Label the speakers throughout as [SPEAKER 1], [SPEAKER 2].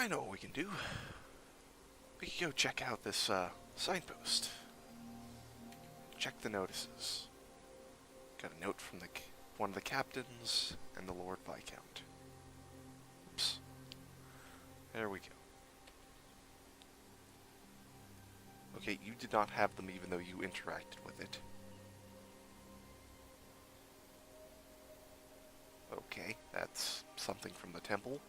[SPEAKER 1] I know what we can do. We can go check out this signpost. Check the notices. Got a note from one of the captains and the Lord Viscount. Oops. There we go. Okay, you did not have them even though you interacted with it. Okay, that's something from the temple.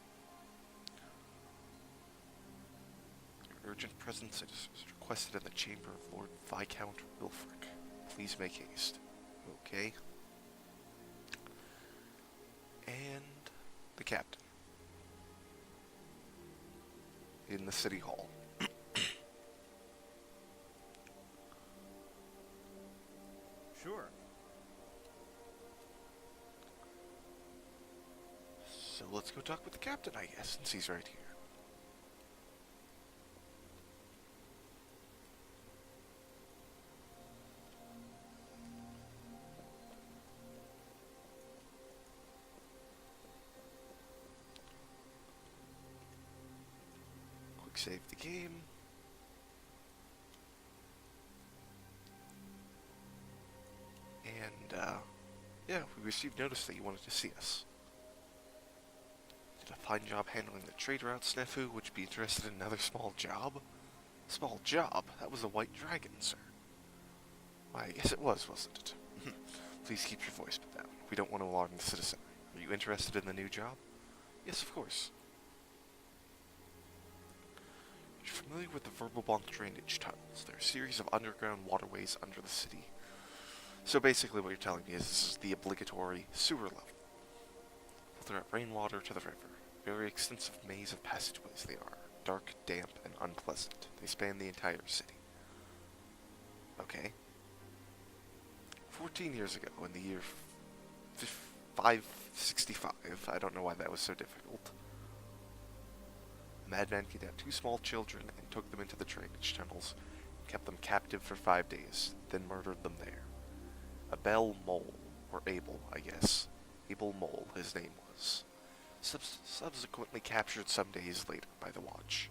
[SPEAKER 1] Your urgent presence is requested in the chamber of Lord Viscount Wilfric. Please make haste. Okay. And the captain. In the city hall.
[SPEAKER 2] Sure.
[SPEAKER 1] So let's go talk with the captain, I guess, since he's right here. Quick save the game. And, yeah, we received notice that you wanted to see us. Did a fine job handling the trade route snafu. Would you be interested in another small job? Small job? That was a white dragon, sir. Why, yes it was, wasn't it? Please keep your voice put down. We don't want to alarm the citizenry. Are you interested in the new job? Yes, of course. You're familiar with the Verbal drainage tunnels. They're a series of underground waterways under the city. So basically what you're telling me is this is the obligatory sewer level. Filter out rainwater to the river. Very extensive maze of passageways they are. Dark, damp, and unpleasant. They span the entire city. Okay. 14 years ago, in the year 565, I don't know why that was so difficult, a madman kidnapped 2 small children and took them into the drainage tunnels, and kept them captive for 5 days, then murdered them there. Abel Mole, or Abel, I guess. Abel Mole, his name was. Subsequently captured some days later by the Watch.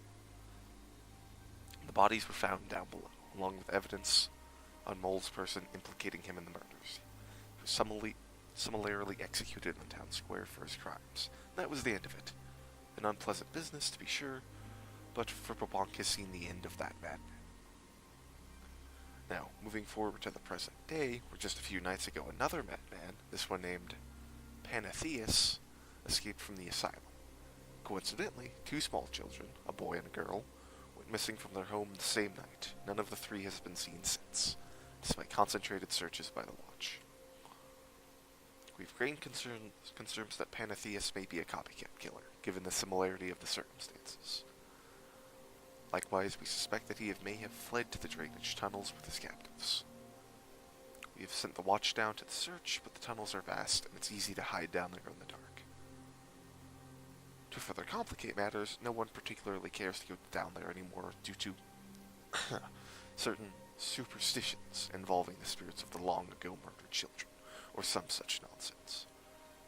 [SPEAKER 1] The bodies were found down below, along with evidence on Mole's person implicating him in the murders. He was summarily executed in the town square for his crimes. That was the end of it. An unpleasant business, to be sure, but Verbal has seen the end of that madman. Now, moving forward to the present day, where just a few nights ago another madman, this one named Panatheus, escaped from the asylum. Coincidentally, 2 small children, a boy and a girl, went missing from their home the same night. None of the 3 has been seen since, despite concentrated searches by the Watch. We've gained concerns that Panatheus may be a copycat killer, given the similarity of the circumstances. Likewise, we suspect that he may have fled to the drainage tunnels with his captives. We have sent the Watch down to the search, but the tunnels are vast, and it's easy to hide down there in the dark. To further complicate matters, no one particularly cares to go down there anymore due to certain superstitions involving the spirits of the long-ago murdered children, or some such nonsense.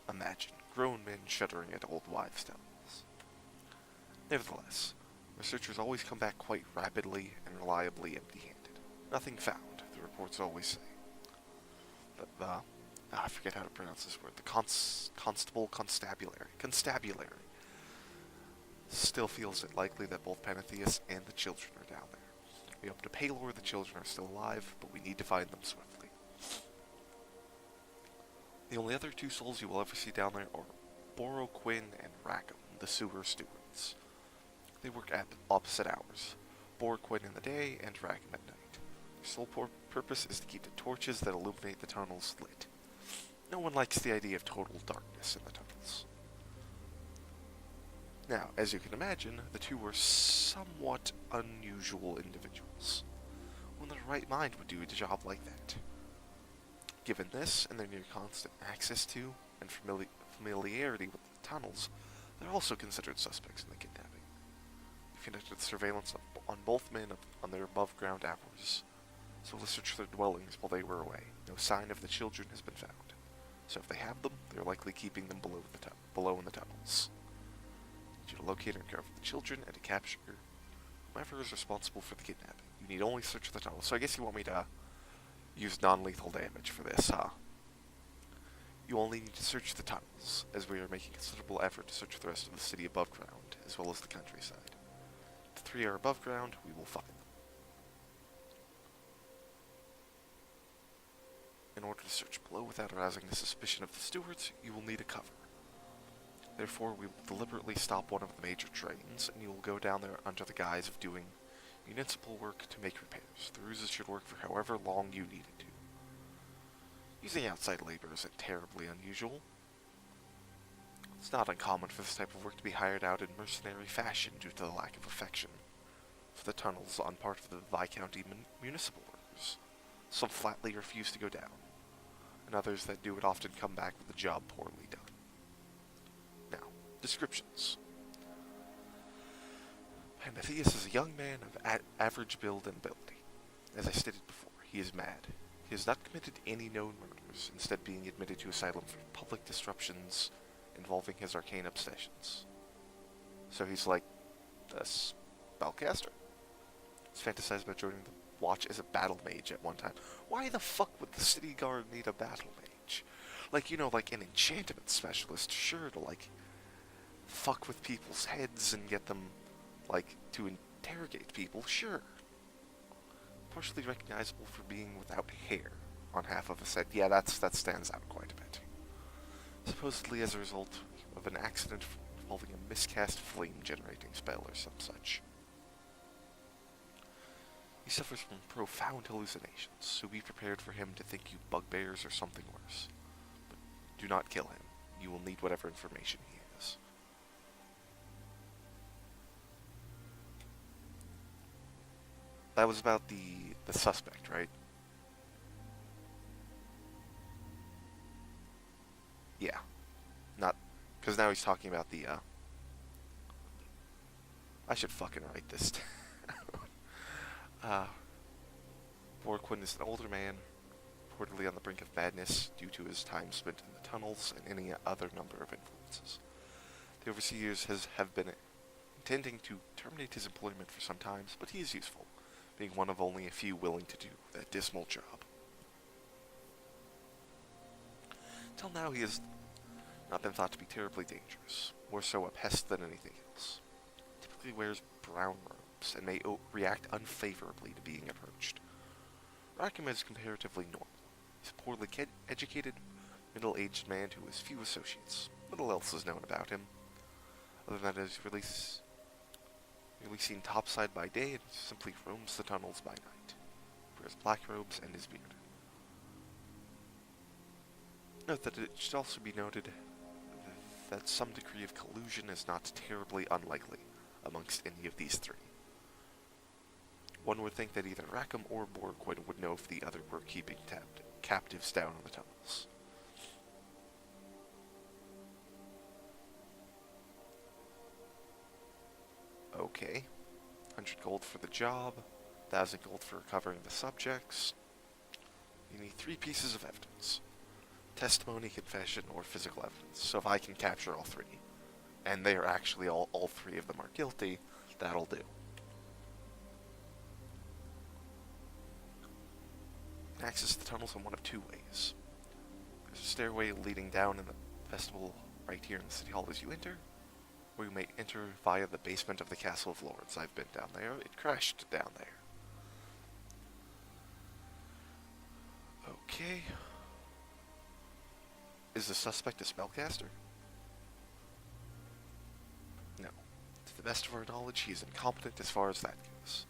[SPEAKER 1] Imagine grown men shuddering at old wives' tales. Nevertheless, researchers always come back quite rapidly and reliably empty-handed. Nothing found, the reports always say. But I forget how to pronounce this word. The constabulary still feels it likely that both Panatheus and the children are down there. We hope to Pelor the children are still alive, but we need to find them swiftly. The only other 2 souls you will ever see down there are Boroquin and Rackham, the sewer stewards. They work at opposite hours, Boroquin in the day and Rackham at night. Their sole purpose is to keep the torches that illuminate the tunnels lit. No one likes the idea of total darkness in the tunnels. Now, as you can imagine, the 2 were somewhat unusual individuals. Who in their right mind would do a job like that? Given this, and their near constant access to, and familiarity with the tunnels, they're also considered suspects in the kidnapping. We conducted surveillance on both men on their above-ground hours, so we'll search their dwellings while they were away. No sign of the children has been found. So if they have them, they're likely keeping them below in the tunnels. need you to locate and recover the children and to capture whoever is responsible for the kidnapping. You need only search the tunnel. So I guess you want me to use non-lethal damage for this, huh? You only need to search the tunnels, as we are making considerable effort to search the rest of the city above ground, as well as the countryside. If the 3 are above ground, we will find them. In order to search below without arousing the suspicion of the stewards, you will need a cover. Therefore, we will deliberately stop one of the major trains, and you will go down there under the guise of doing municipal work to make repairs. The ruses should work for however long you need it to. Using outside labor isn't terribly unusual. It's not uncommon for this type of work to be hired out in mercenary fashion due to the lack of affection for the tunnels on part of the Viscounty municipal workers. Some flatly refuse to go down, and others that do it often come back with the job poorly done. Now, descriptions. Matthias is a young man of average build and ability. As I stated before, he is mad. He has not committed any known murders, instead being admitted to asylum for public disruptions involving his arcane obsessions. So he's like a spellcaster? He's fantasized about joining the Watch as a battle mage at one time. Why the fuck would the city guard need a battle mage? Like, you know, like an enchantment specialist, sure, to like fuck with people's heads and get them, like, to interrogate people, sure. Partially recognizable for being without hair on half of his head. Yeah, that stands out quite a bit. Supposedly as a result of an accident involving a miscast flame-generating spell or some such. He suffers from profound hallucinations, so be prepared for him to think you bugbears or something worse. But do not kill him. You will need whatever information he has. That was about the suspect, right? Yeah. Not... Because now he's talking about the, I should fucking write this down. Borquin is an older man, reportedly on the brink of madness due to his time spent in the tunnels and any other number of influences. The overseers have been intending to terminate his employment for some time, but he is useful, being one of only a few willing to do that dismal job. Till now he has not been thought to be terribly dangerous, more so a pest than anything else. Typically wears brown robes and may react unfavorably to being approached. Rackham is comparatively normal. He's a poorly educated, middle-aged man who has few associates. Little else is known about him, other than that he's really seen topside by day and simply roams the tunnels by night. He wears black robes and his beard. Note that it should also be noted that some degree of collusion is not terribly unlikely amongst any of these three. One would think that either Rackham or Borquin would know if the other were keeping captives down on the tunnels. Okay. 100 gold for the job, 1,000 gold for recovering the subjects. You need 3 pieces of evidence. Testimony, confession, or physical evidence. So if I can capture all 3, and they are actually all 3 of them are guilty, that'll do. Access the tunnels in one of 2 ways. There's a stairway leading down in the vestibule right here in the city hall as you enter, or you may enter via the basement of the Castle of Lords. I've been down there. It crashed down there. Okay. Is the suspect a spellcaster? No. To the best of our knowledge, he is incompetent as far as that goes.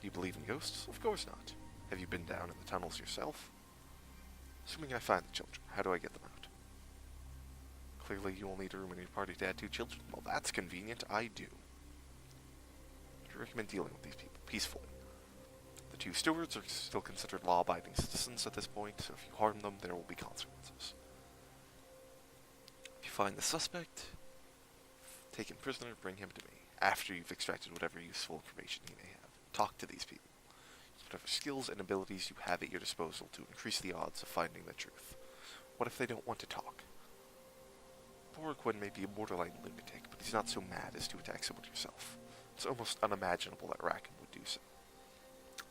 [SPEAKER 1] Do you believe in ghosts? Of course not. Have you been down in the tunnels yourself? Assuming I find the children, how do I get them out? Clearly you will need a room in your party to add 2 children. Well, that's convenient. I do. I recommend dealing with these people peacefully. The 2 stewards are still considered law-abiding citizens at this point, so if you harm them, there will be consequences. If you find the suspect, take him prisoner, bring him to me, after you've extracted whatever useful information he may have. Talk to these people. Use whatever skills and abilities you have at your disposal to increase the odds of finding the truth. What if they don't want to talk? Chloroquine may be a borderline lunatic, but he's not so mad as to attack someone yourself. It's almost unimaginable that Rackham would do so.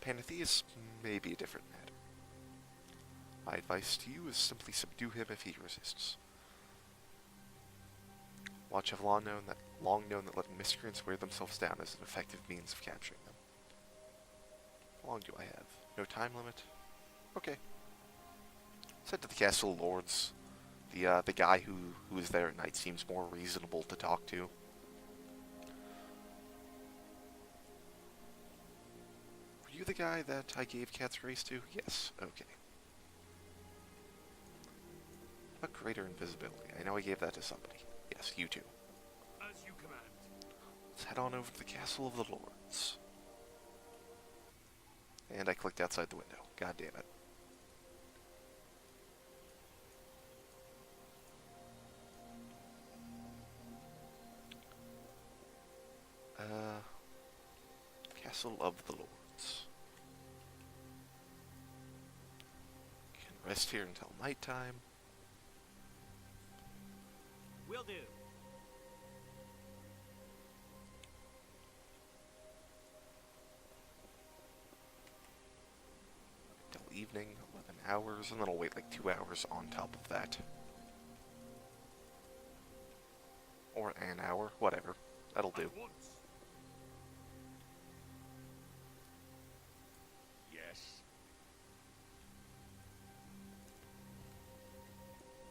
[SPEAKER 1] Panatheus may be a different matter. My advice to you is simply subdue him if he resists. Watch have long known that letting miscreants wear themselves down is an effective means of capturing them. How long do I have? No time limit? Okay. Said to the Castle Lords. The guy who is there at night seems more reasonable to talk to. Were you the guy that I gave Cat's Grace to? Yes. Okay. What greater invisibility? I know I gave that to somebody. Yes, you too.
[SPEAKER 2] As you command.
[SPEAKER 1] Let's head on over to the Castle of the Lords. And I clicked outside the window. God damn it. Castle of the Lords. Can rest here until nighttime.
[SPEAKER 2] Will do.
[SPEAKER 1] Till evening, 11 hours, and then I'll wait like 2 hours on top of that. Or an hour, whatever. That'll do.
[SPEAKER 2] At once. Yes.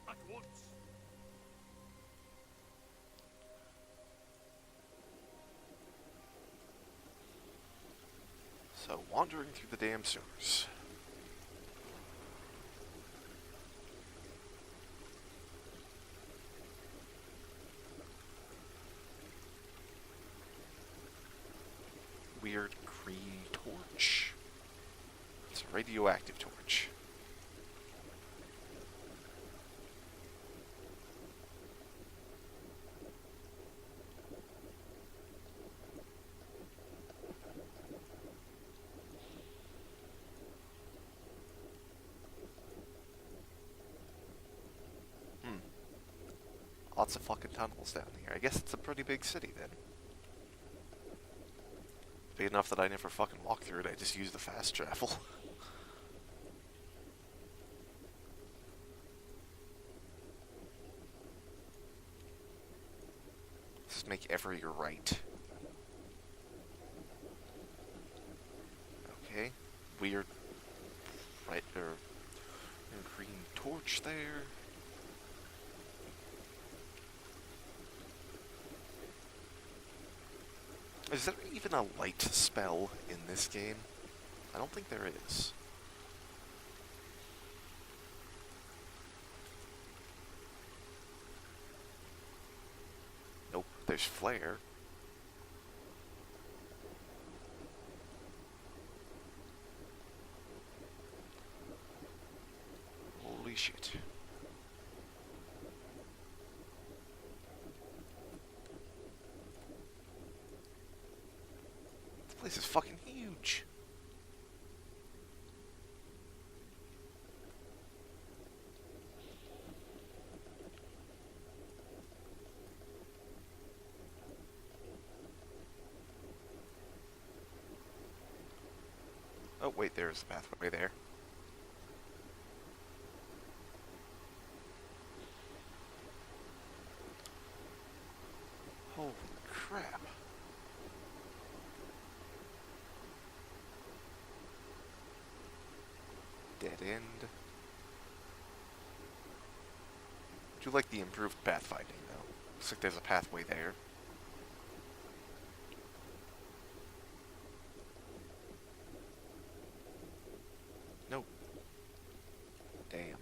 [SPEAKER 2] At once.
[SPEAKER 1] So, wandering through the damn sewers. Weird green torch. It's a radioactive torch. Lots of fucking tunnels down here. I guess it's a pretty big city then. Big enough that I never fucking walk through it, I just use the fast travel. Just make every right. Okay. Weird right there. Green torch there. Is there even a light spell in this game? I don't think there is. Nope, there's flare. Holy shit. This is fucking huge. Oh wait, there's the pathway there. Holy crap. Dead end. Do like the improved pathfinding though. Looks like there's a pathway there. Nope. Damn.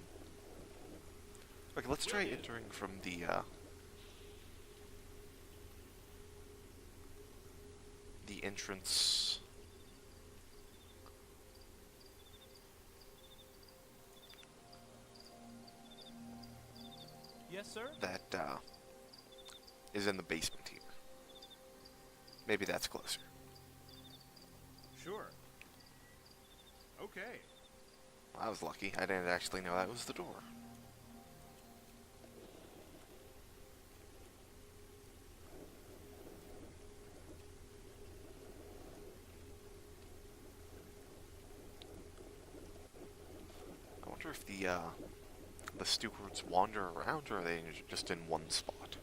[SPEAKER 1] Okay, let's try entering from the entrance.
[SPEAKER 2] Yes, sir?
[SPEAKER 1] That is in the basement here. Maybe that's closer.
[SPEAKER 2] Sure. Okay.
[SPEAKER 1] I was lucky. I didn't actually know that was the door. the stewards wander around, or are they just in one spot?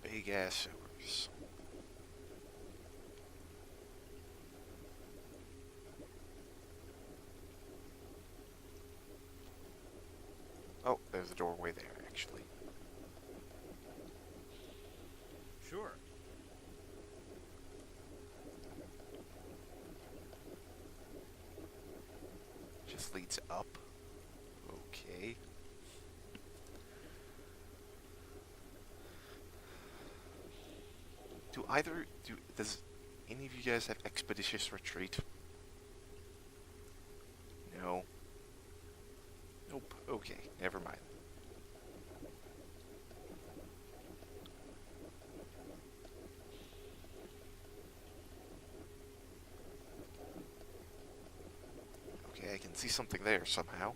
[SPEAKER 1] Big ass sewers. Oh, there's a doorway there, actually.
[SPEAKER 2] Sure.
[SPEAKER 1] Just leads up. Okay. Does any of you guys have expeditious retreat? No. Nope. Okay, never mind. Okay, I can see something there somehow.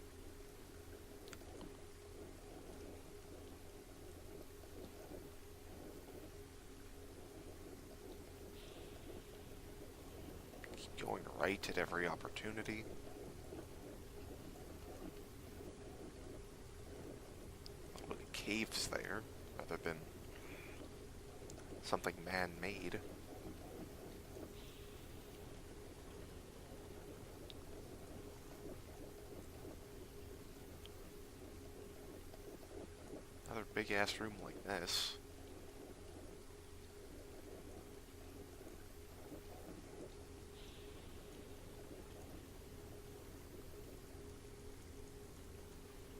[SPEAKER 1] Keep going right at every opportunity. Caves there, rather than something man-made. Another big-ass room like this.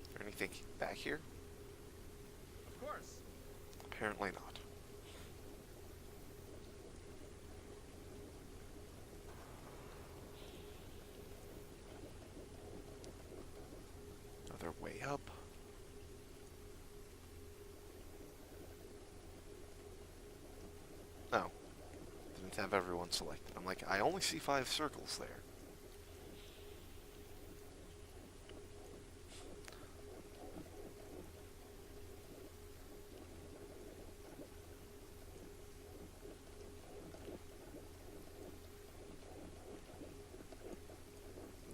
[SPEAKER 1] Is there anything back here?
[SPEAKER 2] Of course.
[SPEAKER 1] Apparently not. Another way up. No. Didn't have everyone selected. I'm like, I only see 5 circles there.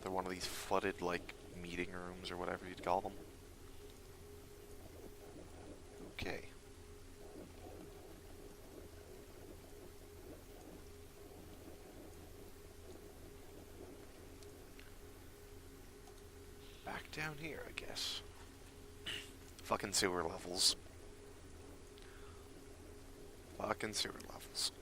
[SPEAKER 1] They're one of these flooded, like, meeting rooms or whatever you'd call them. Okay. Back down here, I guess. Fucking sewer levels. Fucking sewer levels.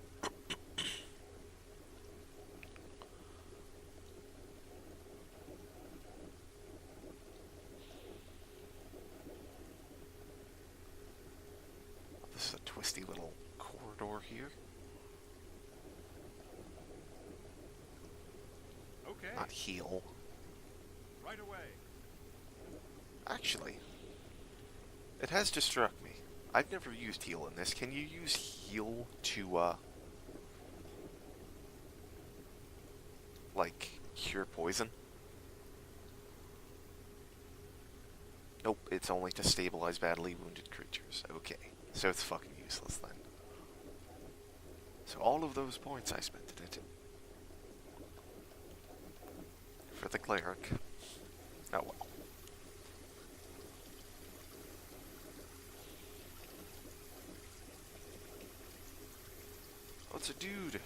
[SPEAKER 1] This is a twisty little corridor here.
[SPEAKER 2] Okay.
[SPEAKER 1] Not heal.
[SPEAKER 2] Right away.
[SPEAKER 1] Actually, it has just struck me. I've never used heal in this. Can you use heal to, like, cure poison? Nope, it's only to stabilize badly wounded creatures. Okay, so it's fucking useless then. So all of those points I spent in it. For the cleric. Oh well. Oh, it's a dude.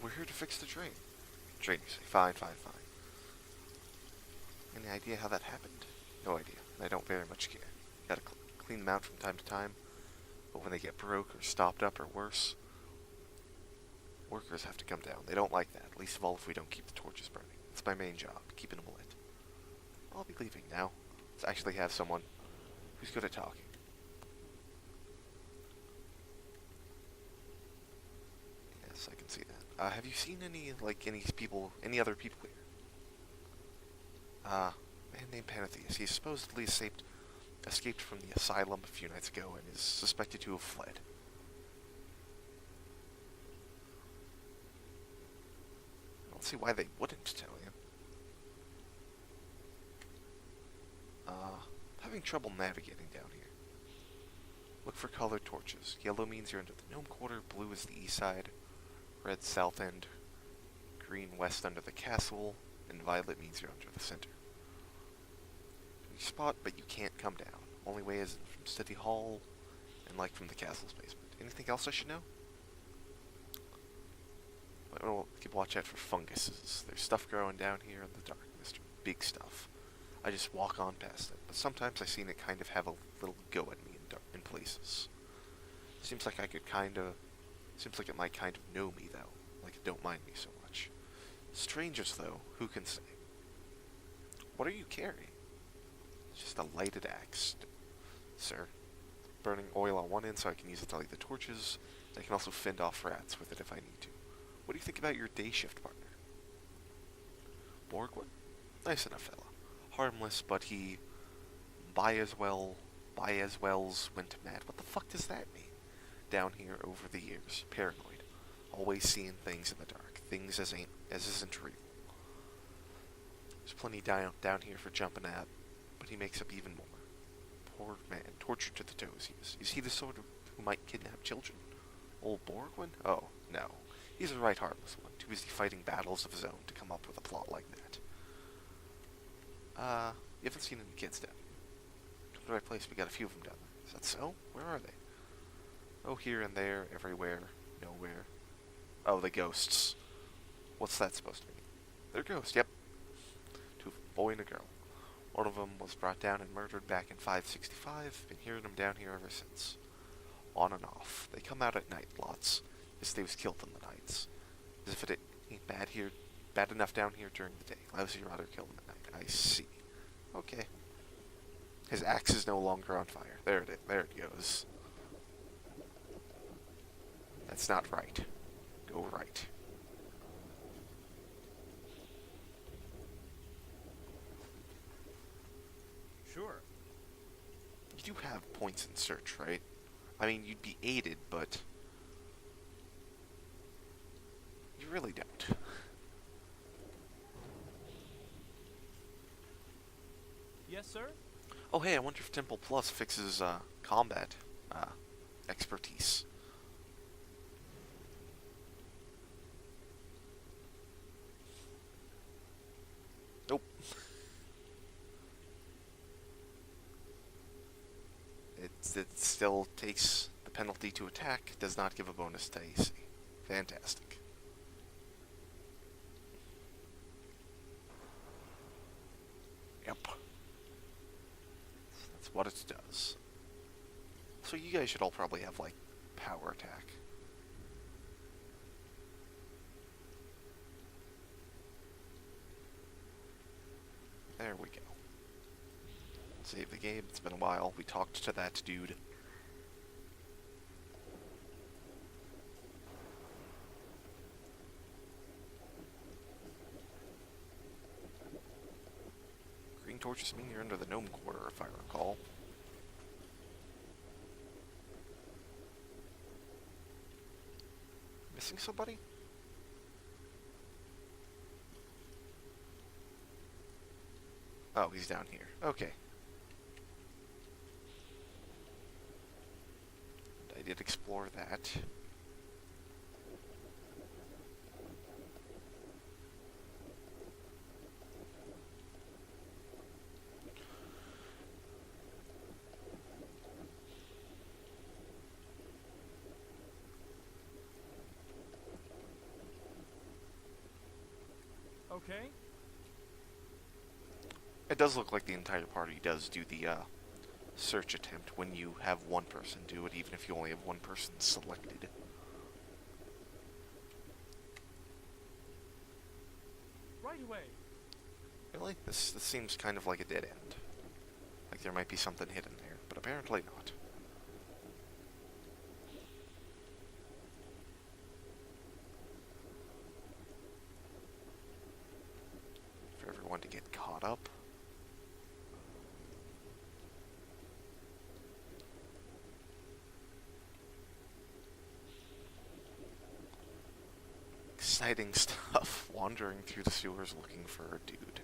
[SPEAKER 1] We're here to fix the drain. Drain, you say. Fine, fine, fine. Any idea how that happened? No idea. I don't very much care. Gotta clean them out from time to time. But when they get broke or stopped up or worse, workers have to come down. They don't like that. Least of all if we don't keep the torches burning. It's my main job, keeping them lit. I'll be leaving now. Let's actually have someone who's good at talking. Yes, I can see that. Have you seen any other people here? A man named Pantheus. He supposedly escaped from the asylum a few nights ago and is suspected to have fled. can't see why they wouldn't tell you. Having trouble navigating down here. Look for colored torches. Yellow means you're under the gnome quarter, blue is the east side, red south end, green west under the castle, and violet means you're under the center. You spot, but you can't come down. Only way is from City Hall, and like from the castle's basement. Anything else I should know? Well, keep watch out for funguses. There's stuff growing down here in the dark, Mr. Big stuff. I just walk on past it, but sometimes I seen it kind of have a little go at me in places. Seems like it might kind of know me, though. Like it don't mind me so much. Strangers, though, who can say? What are you carrying? It's just a lighted axe, sir. Burning oil on one end so I can use it to light the torches. I can also fend off rats with it if I need to. What do you think about your day shift partner? Borgwin? Nice enough fella. Harmless, but he by as wells went mad. What the fuck does that mean? Down here over the years. Paranoid. Always seeing things in the dark. Things as isn't real. There's plenty down here for jumping at, but he makes up even more. Poor man. Tortured to the toes he is. Is he the sort of who might kidnap children? Old Borgwin? Oh, no. He's a right harmless one. Too busy fighting battles of his own to come up with a plot like that. You haven't seen any kids down here. Come to the right place, we got a few of them down there. Is that so? Where are they? Oh, here and there, everywhere, nowhere. Oh, the ghosts. What's that supposed to mean? They're ghosts, yep. Two, a boy and a girl. One of them was brought down and murdered back in 565. Been hearing them down here ever since. On and off. They come out at night, lots. As they was killed in the nights. As if it ain't bad enough down here during the day. Lousy rather kill them at night. I see. Okay. His axe is no longer on fire. There it goes. That's not right. Go right.
[SPEAKER 2] Sure.
[SPEAKER 1] You do have points in search, right? I mean, you'd be aided, but you really don't.
[SPEAKER 2] Yes, sir?
[SPEAKER 1] Oh, hey, I wonder if Temple Plus fixes combat expertise. Nope. It still takes the penalty to attack, does not give a bonus to AC. Fantastic. Yep. That's what it does. So you guys should all probably have, like, power attack. There we go. Save the game. It's been a while. We talked to that dude. Green torches mean you're under the gnome quarter, if I recall. Missing somebody? Oh, he's down here. Okay. And I did explore that.
[SPEAKER 2] Okay.
[SPEAKER 1] It does look like the entire party does do the search attempt when you have one person do it, even if you only have one person selected.
[SPEAKER 2] Right away.
[SPEAKER 1] Really? This seems kind of like a dead end. Like there might be something hidden there, but apparently not. For everyone to get caught up. Exciting stuff. Wandering through the sewers looking for a dude.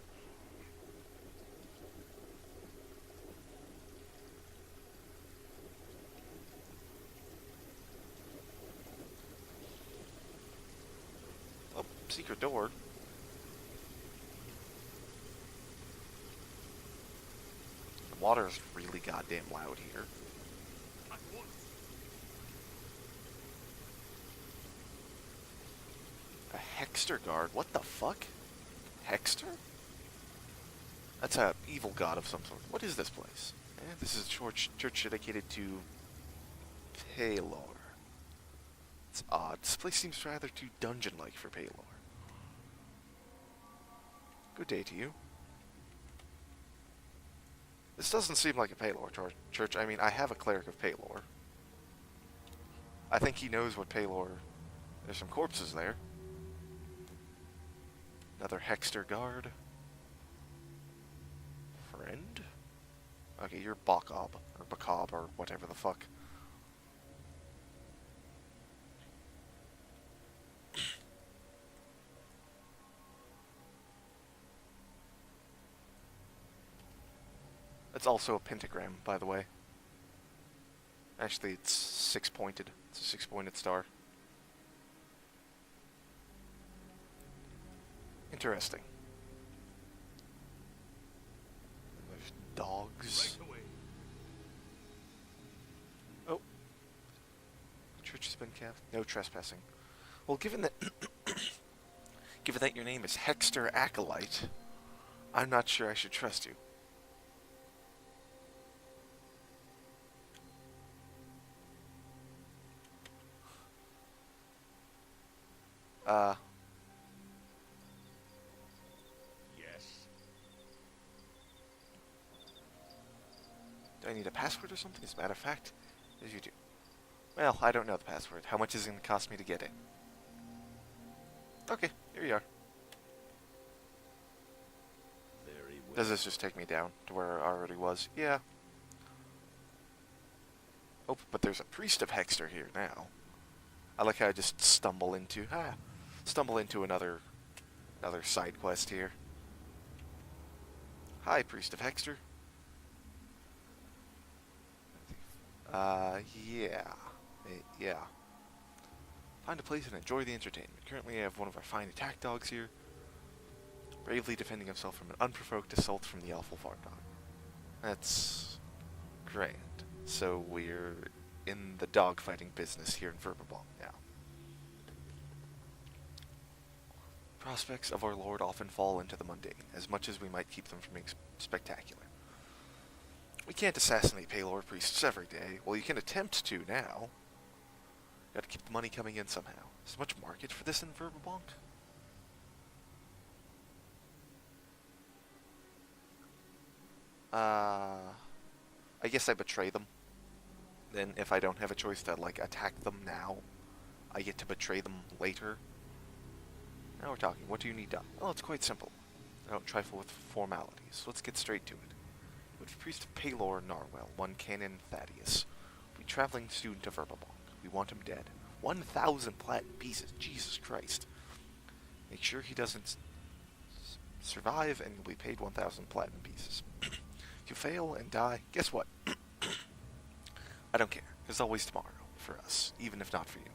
[SPEAKER 1] Oh, secret door. The water's really goddamn loud here. A Hextor guard? What the fuck? Hextor? That's a evil god of some sort. What is this place? This is a church dedicated to Pelor. It's odd. This place seems rather too dungeon-like for Pelor. Good day to you. This doesn't seem like a Pelor church. I mean, I have a cleric of Pelor. I think he knows what Pelor... There's some corpses there. Another Hextor guard. Friend? Okay, you're Bacob, or Bacob, or whatever the fuck. It's also a pentagram, by the way. Actually, it's six-pointed. It's a six-pointed star. Interesting. There's dogs.
[SPEAKER 2] Right away.
[SPEAKER 1] Oh. The church has been kept. No trespassing. Well, given that given that your name is Hextor Acolyte, I'm not sure I should trust you.
[SPEAKER 2] Yes.
[SPEAKER 1] Do I need a password or something? As a matter of fact, yes you do. Well, I don't know the password. How much is it going to cost me to get it? Okay, here you are.
[SPEAKER 2] Very well.
[SPEAKER 1] Does this just take me down to where I already was? Yeah. Oh, but there's a priest of Hextor here now. I like how I just stumble into another side quest here. Hi, priest of Hextor. Yeah. Yeah. Find a place and enjoy the entertainment. Currently I have one of our fine attack dogs here, bravely defending himself from an unprovoked assault from the awful farm dog. That's grand. So we're in the dogfighting business here in Verbabong now. Prospects of our Lord often fall into the mundane, as much as we might keep them from being spectacular. We can't assassinate Pelor priests every day. Well, you can attempt to now. Gotta keep the money coming in somehow. Is there much market for this in Verbabong? I guess I betray them. Then if I don't have a choice to, like, attack them now, I get to betray them later. Now we're talking. What do you need done? Well, it's quite simple. I don't trifle with formalities. Let's get straight to it. With Priest Pelor Narwell, one Canon Thaddeus. We traveling student of Verbabong. We want him dead. 1,000 platinum pieces. Jesus Christ. Make sure he doesn't survive, and you'll be paid 1,000 platinum pieces. If you fail and die, guess what? I don't care. There's always tomorrow for us, even if not for you.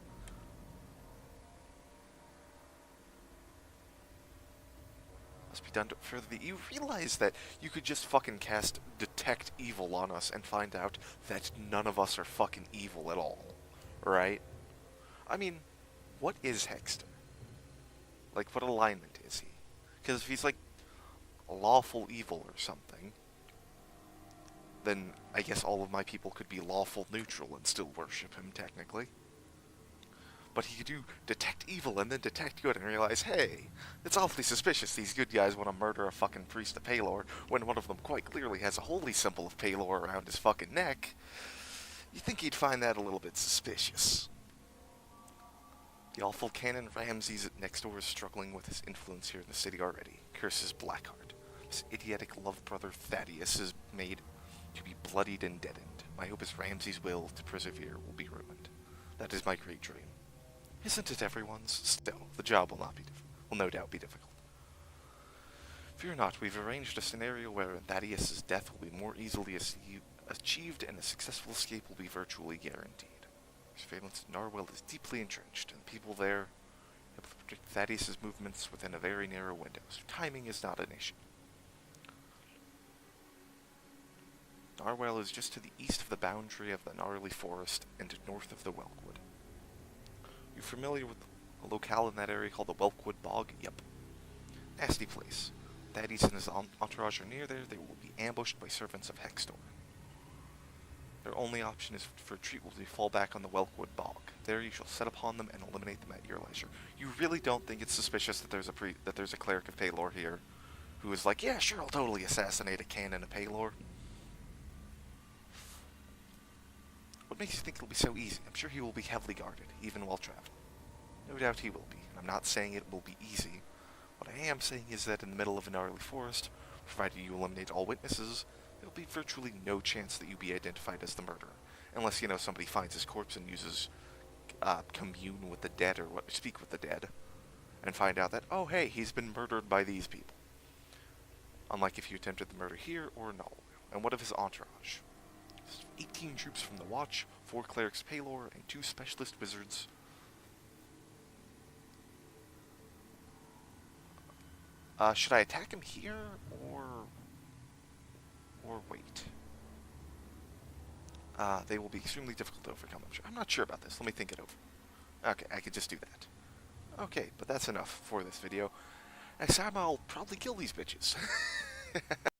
[SPEAKER 1] Must be done to further the... You realize that you could just fucking cast Detect Evil on us and find out that none of us are fucking evil at all. Right? I mean, what is Hextor? Like, what alignment is he? Because if he's, like, lawful evil or something, then I guess all of my people could be lawful neutral and still worship him, technically. But he could do detect evil and then detect good and realize, hey, it's awfully suspicious these good guys want to murder a fucking priest of Pelor when one of them quite clearly has a holy symbol of Pelor around his fucking neck. You think he'd find that a little bit suspicious. The awful Canon Ramses next door is struggling with his influence here in the city already. Curses Blackheart. His idiotic love brother Thaddeus is made to be bloodied and deadened. My hope is Ramses' will to persevere will be ruined. That is my great dream. Isn't it everyone's? Still, the job will no doubt be difficult. Fear not, we've arranged a scenario where Thaddeus's death will be more easily achieved and a successful escape will be virtually guaranteed. Surveillance in Narwhal is deeply entrenched, and people there are able to predict Thaddeus's movements within a very narrow window, so timing is not an issue. Narwhal is just to the east of the boundary of the gnarly forest and north of the Whelkwood. You familiar with a locale in that area called the Whelkwood Bog? Yep. Nasty place. Thaddeus and his entourage are near there. They will be ambushed by servants of Hextor. Their only option is for retreat will be fall back on the Whelkwood Bog. There you shall set upon them and eliminate them at your leisure. You really don't think it's suspicious that there's a cleric of Pelor here who is like, yeah, sure, I'll totally assassinate a canon of Pelor? What makes you think it'll be so easy? I'm sure he will be heavily guarded, even while traveling. No doubt he will be. I'm not saying it will be easy. What I am saying is that in the middle of a gnarly forest, provided you eliminate all witnesses, there will be virtually no chance that you be identified as the murderer. Unless, somebody finds his corpse and uses commune with the dead or speak with the dead, and find out that, oh hey, he's been murdered by these people. Unlike if you attempted the murder here or no. And what of his entourage? 18 troops from the Watch, 4 clerics Pelor, and 2 specialist wizards. Should I attack him here, or wait? They will be extremely difficult to overcome. I'm not sure about this. Let me think it over. Okay, I could just do that. Okay, but that's enough for this video. Next time I'll probably kill these bitches.